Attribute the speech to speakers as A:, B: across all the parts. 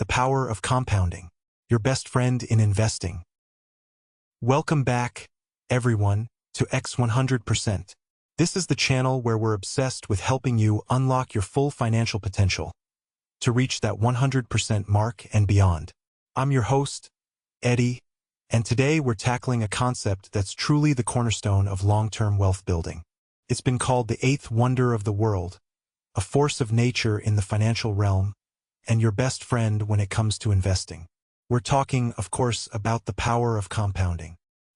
A: the power of compounding, your best friend in investing. Welcome back, everyone, to X100%. This is the channel where we're obsessed with helping you unlock your full financial potential to reach that 100% mark and beyond. I'm your host, Eddie, and today we're tackling a concept that's truly the cornerstone of long-term wealth building. It's been called the eighth wonder of the world, a force of nature in the financial realm, and your best friend when it comes to investing. We're talking, of course, about the power of compounding.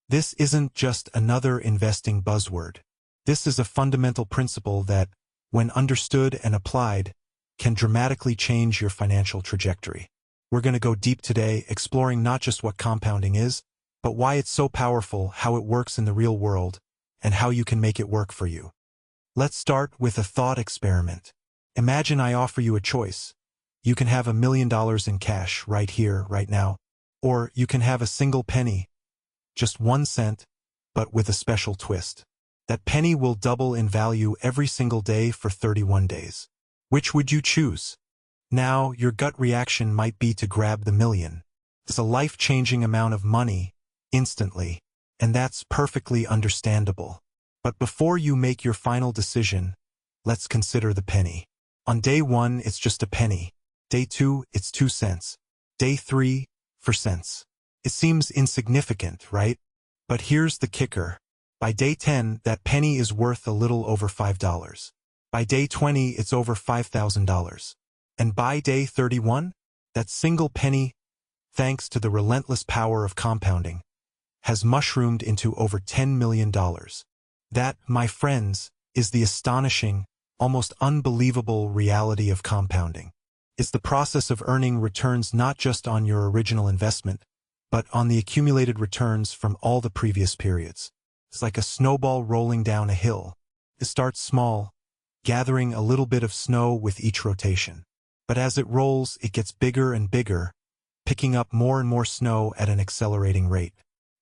A: This isn't just another investing buzzword. This is a fundamental principle that, when understood and applied, can dramatically change your financial trajectory. We're going to go deep today, exploring not just what compounding is, but why it's so powerful, how it works in the real world, and how you can make it work for you. Let's start with a thought experiment. Imagine I offer you a choice. You can have $1 million in cash right here, right now, or you can have a single penny, just 1 cent, but with a special twist. That penny will double in value every single day for 31 days. Which would you choose? Now, your gut reaction might be to grab the million. It's a life-changing amount of money, instantly, and that's perfectly understandable. But before you make your final decision, let's consider the penny. On day 1, it's just a penny. Day 2, it's 2 cents. Day 3, 4 cents. It seems insignificant, right? But here's the kicker. By day 10, that penny is worth a little over $5. By day 20, it's over $5,000. And by day 31, that single penny, thanks to the relentless power of compounding, has mushroomed into over $10 million. That, my friends, is the astonishing, almost unbelievable reality of compounding. It's the process of earning returns not just on your original investment, but on the accumulated returns from all the previous periods. It's like a snowball rolling down a hill. It starts small, gathering a little bit of snow with each rotation. But as it rolls, it gets bigger and bigger, picking up more and more snow at an accelerating rate.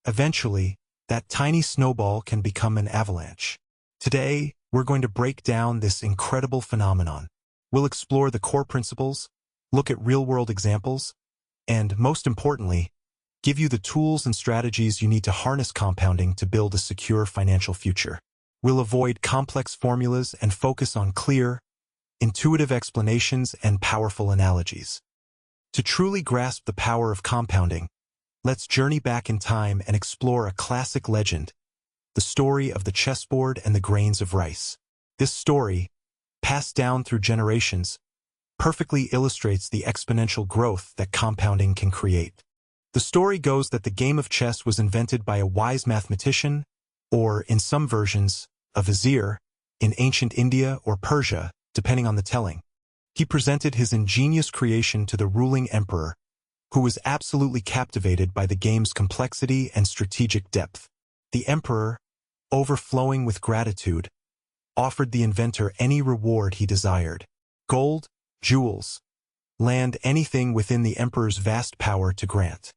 A: Eventually, that tiny snowball can become an avalanche. Today, we're going to break down this incredible phenomenon. We'll explore the core principles, look at real-world examples, and, most importantly, give you the tools and strategies you need to harness compounding to build a secure financial future. We'll avoid complex formulas and focus on clear, intuitive explanations and powerful analogies. To truly grasp the power of compounding, let's journey back in time and explore a classic legend, the story of the chessboard and the grains of rice. This story, passed down through generations, perfectly illustrates the exponential growth that compounding can create. The story goes that the game of chess was invented by a wise mathematician, or, in some versions, a vizier, in ancient India or Persia, depending on the telling. He presented his ingenious creation to the ruling emperor, who was absolutely captivated by the game's complexity and strategic depth. The emperor, overflowing with gratitude, offered the inventor any reward he desired: gold, jewels, land, anything within the emperor's vast power to grant.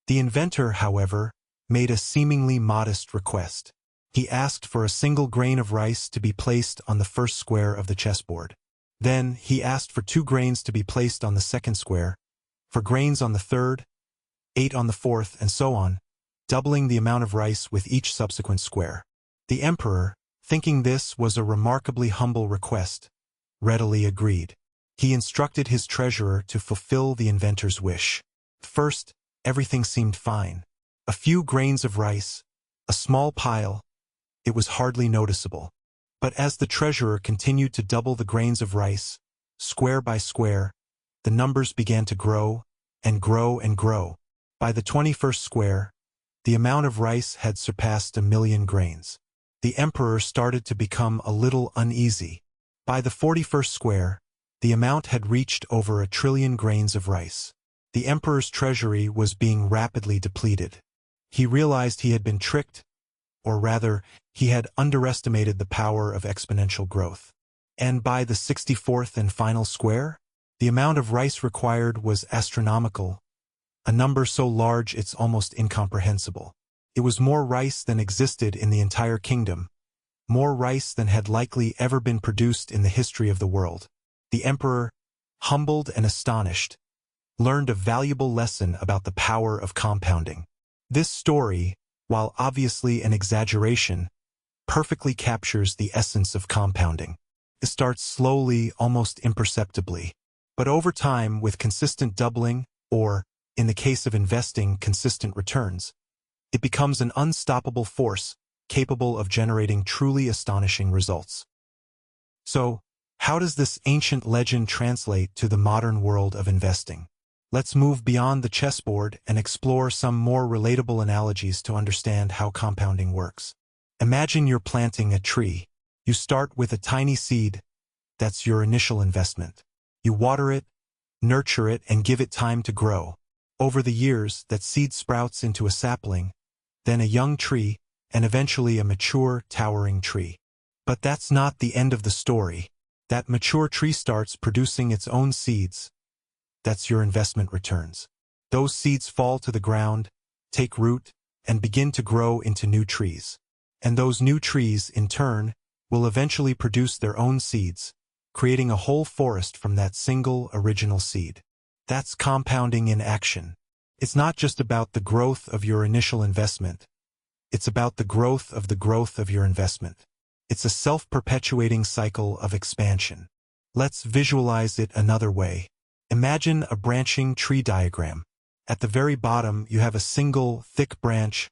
A: The inventor, however, made a seemingly modest request. He asked for a single grain of rice to be placed on the first square of the chessboard. Then he asked for 2 grains to be placed on the second square, 4 grains on the third, 8 on the fourth, and so on, doubling the amount of rice with each subsequent square. The emperor, thinking this was a remarkably humble request, readily agreed. He instructed his treasurer to fulfill the inventor's wish. First, everything seemed fine. A few grains of rice, a small pile, it was hardly noticeable. But as the treasurer continued to double the grains of rice, square by square, the numbers began to grow and grow and grow. By the 21st square, the amount of rice had surpassed 1 million grains. The emperor started to become a little uneasy. By the 41st square, the amount had reached over 1 trillion grains of rice. The emperor's treasury was being rapidly depleted. He realized he had been tricked, or rather, he had underestimated the power of exponential growth. And by the 64th and final square, the amount of rice required was astronomical, a number so large it's almost incomprehensible. It was more rice than existed in the entire kingdom, more rice than had likely ever been produced in the history of the world. The emperor, humbled and astonished, learned a valuable lesson about the power of compounding. This story, while obviously an exaggeration, perfectly captures the essence of compounding. It starts slowly, almost imperceptibly, but over time, with consistent doubling, or, in the case of investing, consistent returns, it becomes an unstoppable force capable of generating truly astonishing results. So, how does this ancient legend translate to the modern world of investing? Let's move beyond the chessboard and explore some more relatable analogies to understand how compounding works. Imagine you're planting a tree. You start with a tiny seed. That's your initial investment. You water it, nurture it, and give it time to grow. Over the years, that seed sprouts into a sapling, then a young tree, and eventually a mature, towering tree. But that's not the end of the story. That mature tree starts producing its own seeds. That's your investment returns. Those seeds fall to the ground, take root, and begin to grow into new trees. And those new trees, in turn, will eventually produce their own seeds, creating a whole forest from that single original seed. That's compounding in action. It's not just about the growth of your initial investment. It's about the growth of your investment. It's a self-perpetuating cycle of expansion. Let's visualize it another way. Imagine a branching tree diagram. At the very bottom, you have a single, thick branch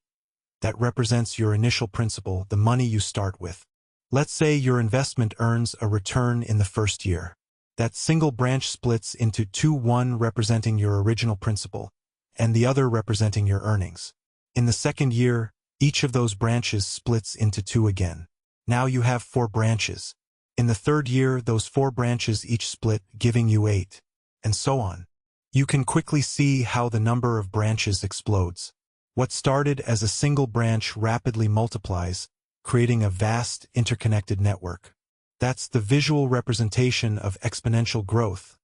A: that represents your initial principal, the money you start with. Let's say your investment earns a return in the first year. That single branch splits into two, one representing your original principal, and the other representing your earnings. In the second year, each of those branches splits into two again. Now you have 4 branches. In the third year, those 4 branches each split, giving you 8, and so on. You can quickly see how the number of branches explodes. What started as a single branch rapidly multiplies, creating a vast, interconnected network. That's the visual representation of exponential growth,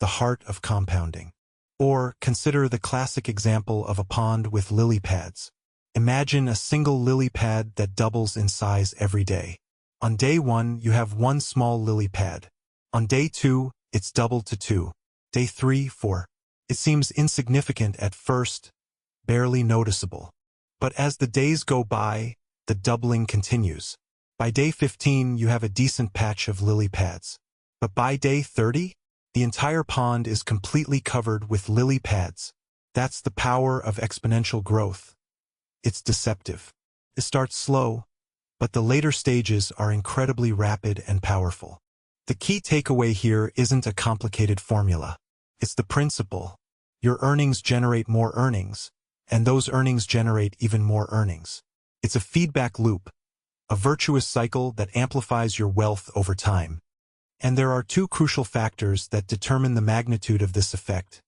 A: the heart of compounding. Or consider the classic example of a pond with lily pads. Imagine a single lily pad that doubles in size every day. On day 1, you have 1 small lily pad. On day 2, it's doubled to 2. Day 3, 4. It seems insignificant at first, barely noticeable. But as the days go by, the doubling continues. By day 15, you have a decent patch of lily pads. But by day 30, the entire pond is completely covered with lily pads. That's the power of exponential growth. It's deceptive. It starts slow, but the later stages are incredibly rapid and powerful. The key takeaway here isn't a complicated formula. It's the principle. Your earnings generate more earnings, and those earnings generate even more earnings. It's a feedback loop, a virtuous cycle that amplifies your wealth over time. And there are 2 crucial factors that determine the magnitude of this effect: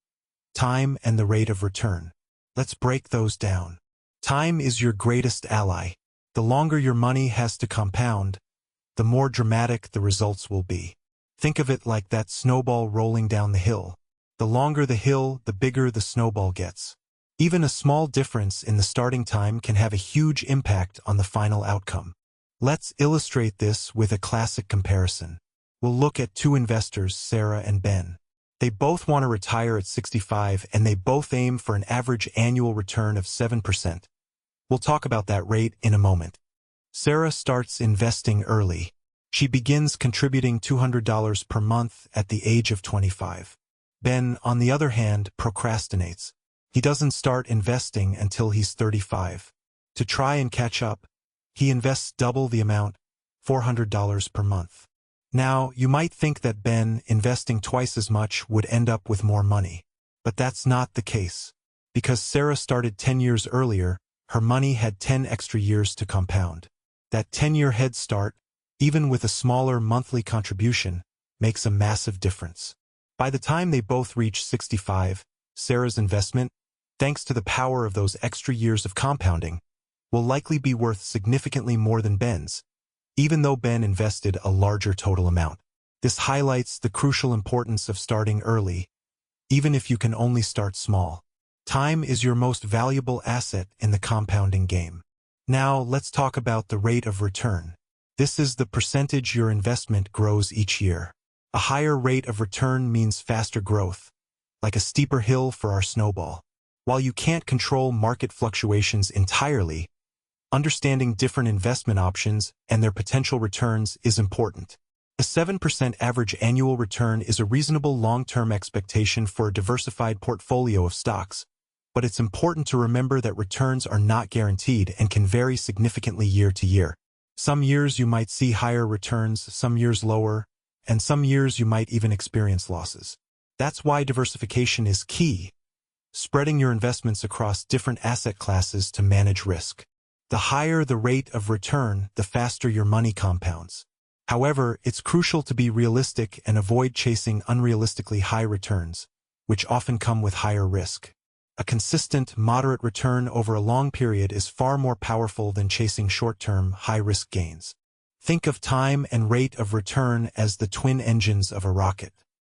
A: time and the rate of return. Let's break those down. Time is your greatest ally. The longer your money has to compound, the more dramatic the results will be. Think of it like that snowball rolling down the hill. The longer the hill, the bigger the snowball gets. Even a small difference in the starting time can have a huge impact on the final outcome. Let's illustrate this with a classic comparison. We'll look at 2 investors, Sarah and Ben. They both want to retire at 65, and they both aim for an average annual return of 7%. We'll talk about that rate in a moment. Sarah starts investing early. She begins contributing $200 per month at the age of 25. Ben, on the other hand, procrastinates. He doesn't start investing until he's 35. To try and catch up, he invests double the amount, $400 per month. Now, you might think that Ben, investing twice as much, would end up with more money. But that's not the case. Because Sarah started 10 years earlier, her money had 10 extra years to compound. That 10-year head start, even with a smaller monthly contribution, makes a massive difference. By the time they both reach 65, Sarah's investment, thanks to the power of those extra years of compounding, will likely be worth significantly more than Ben's, even though Ben invested a larger total amount. This highlights the crucial importance of starting early, even if you can only start small. Time is your most valuable asset in the compounding game. Now, let's talk about the rate of return. This is the percentage your investment grows each year. A higher rate of return means faster growth, like a steeper hill for our snowball. While you can't control market fluctuations entirely, understanding different investment options and their potential returns is important. A 7% average annual return is a reasonable long-term expectation for a diversified portfolio of stocks, but it's important to remember that returns are not guaranteed and can vary significantly year to year. Some years you might see higher returns, some years lower, and some years you might even experience losses. That's why diversification is key, spreading your investments across different asset classes to manage risk. The higher the rate of return, the faster your money compounds. However, it's crucial to be realistic and avoid chasing unrealistically high returns, which often come with higher risk. A consistent, moderate return over a long period is far more powerful than chasing short-term, high-risk gains. Think of time and rate of return as the twin engines of a rocket.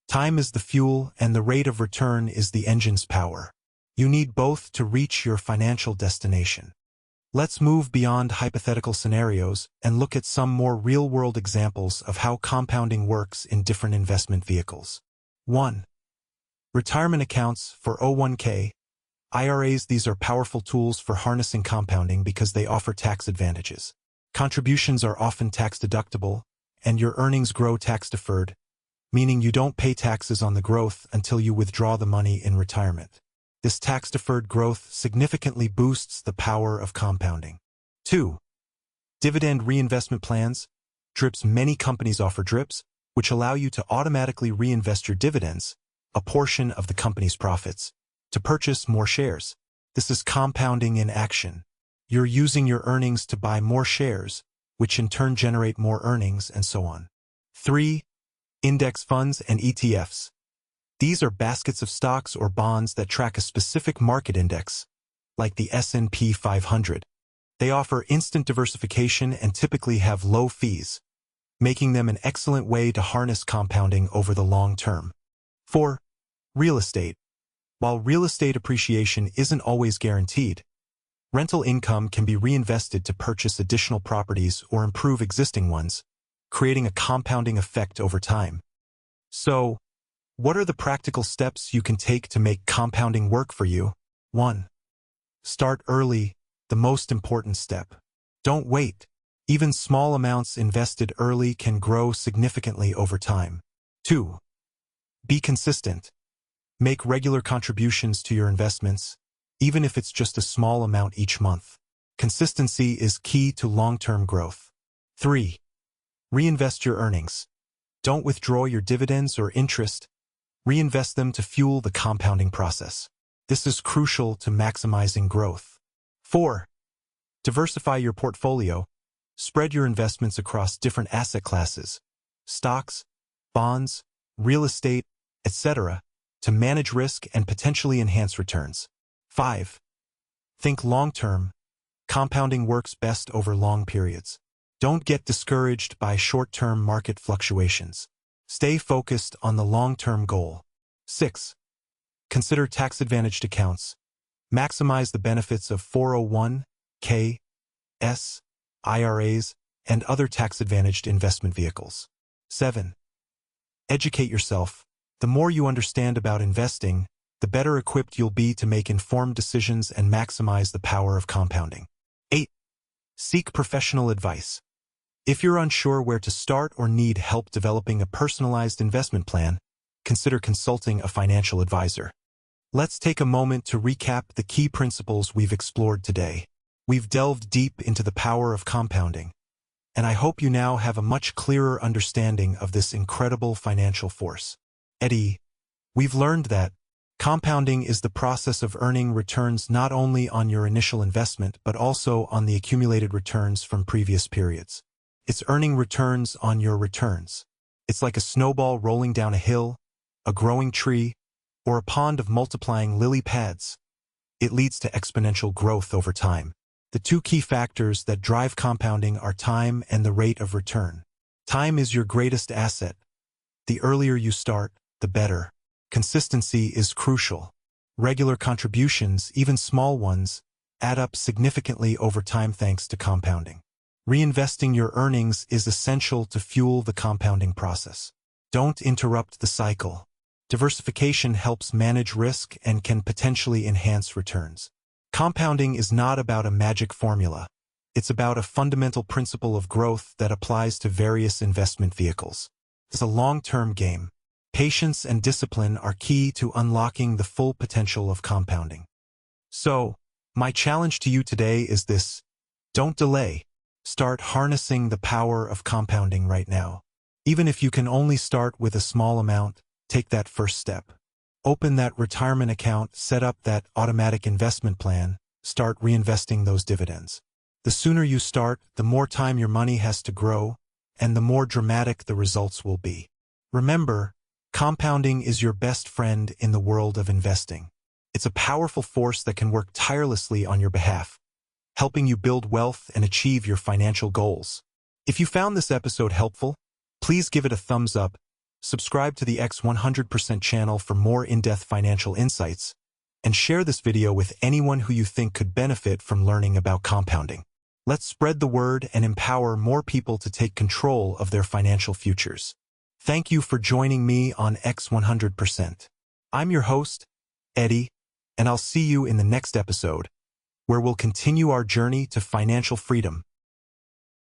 A: Time is the fuel, and the rate of return is the engine's power. You need both to reach your financial destination. Let's move beyond hypothetical scenarios and look at some more real-world examples of how compounding works in different investment vehicles. 1. Retirement accounts for 401k. IRAs. These are powerful tools for harnessing compounding because they offer tax advantages. Contributions are often tax-deductible, and your earnings grow tax-deferred, meaning you don't pay taxes on the growth until you withdraw the money in retirement. This tax-deferred growth significantly boosts the power of compounding. 2. Dividend reinvestment plans. DRIPs. Many companies offer DRIPs, which allow you to automatically reinvest your dividends, a portion of the company's profits, to purchase more shares. This is compounding in action. You're using your earnings to buy more shares, which in turn generate more earnings, and so on. 3. Index funds and ETFs. These are baskets of stocks or bonds that track a specific market index, like the S&P 500. They offer instant diversification and typically have low fees, making them an excellent way to harness compounding over the long term. 4. Real estate. While real estate appreciation isn't always guaranteed, rental income can be reinvested to purchase additional properties or improve existing ones, creating a compounding effect over time. So, what are the practical steps you can take to make compounding work for you? 1. Start early, the most important step. Don't wait. Even small amounts invested early can grow significantly over time. 2. Be consistent. Make regular contributions to your investments, even if it's just a small amount each month. Consistency is key to long-term growth. 3. Reinvest your earnings. Don't withdraw your dividends or interest. Reinvest them to fuel the compounding process. This is crucial to maximizing growth. 4. Diversify your portfolio. Spread your investments across different asset classes, stocks, bonds, real estate, etc., to manage risk and potentially enhance returns. 5. Think long-term. Compounding works best over long periods. Don't get discouraged by short-term market fluctuations. Stay focused on the long-term goal. 6. Consider tax-advantaged accounts. Maximize the benefits of 401k, IRAs, and other tax-advantaged investment vehicles. 7. Educate yourself. The more you understand about investing, the better equipped you'll be to make informed decisions and maximize the power of compounding. 8. Seek professional advice. If you're unsure where to start or need help developing a personalized investment plan, consider consulting a financial advisor. Let's take a moment to recap the key principles we've explored today. We've delved deep into the power of compounding, and I hope you now have a much clearer understanding of this incredible financial force. Eddie, we've learned that compounding is the process of earning returns not only on your initial investment but also on the accumulated returns from previous periods. It's earning returns on your returns. It's like a snowball rolling down a hill, a growing tree, or a pond of multiplying lily pads. It leads to exponential growth over time. The two key factors that drive compounding are time and the rate of return. Time is your greatest asset. The earlier you start, the better. Consistency is crucial. Regular contributions, even small ones, add up significantly over time thanks to compounding. Reinvesting your earnings is essential to fuel the compounding process. Don't interrupt the cycle. Diversification helps manage risk and can potentially enhance returns. Compounding is not about a magic formula. It's about a fundamental principle of growth that applies to various investment vehicles. It's a long-term game. Patience and discipline are key to unlocking the full potential of compounding. So, my challenge to you today is this: don't delay. Start harnessing the power of compounding right now. Even if you can only start with a small amount, take that first step. Open that retirement account, set up that automatic investment plan, start reinvesting those dividends. The sooner you start, the more time your money has to grow, and the more dramatic the results will be. Remember, compounding is your best friend in the world of investing. It's a powerful force that can work tirelessly on your behalf, helping you build wealth and achieve your financial goals. If you found this episode helpful, please give it a thumbs up, subscribe to the X100% channel for more in-depth financial insights, and share this video with anyone who you think could benefit from learning about compounding. Let's spread the word and empower more people to take control of their financial futures. Thank you for joining me on X100%. I'm your host, Eddie, and I'll see you in the next episode, where we'll continue our journey to financial freedom.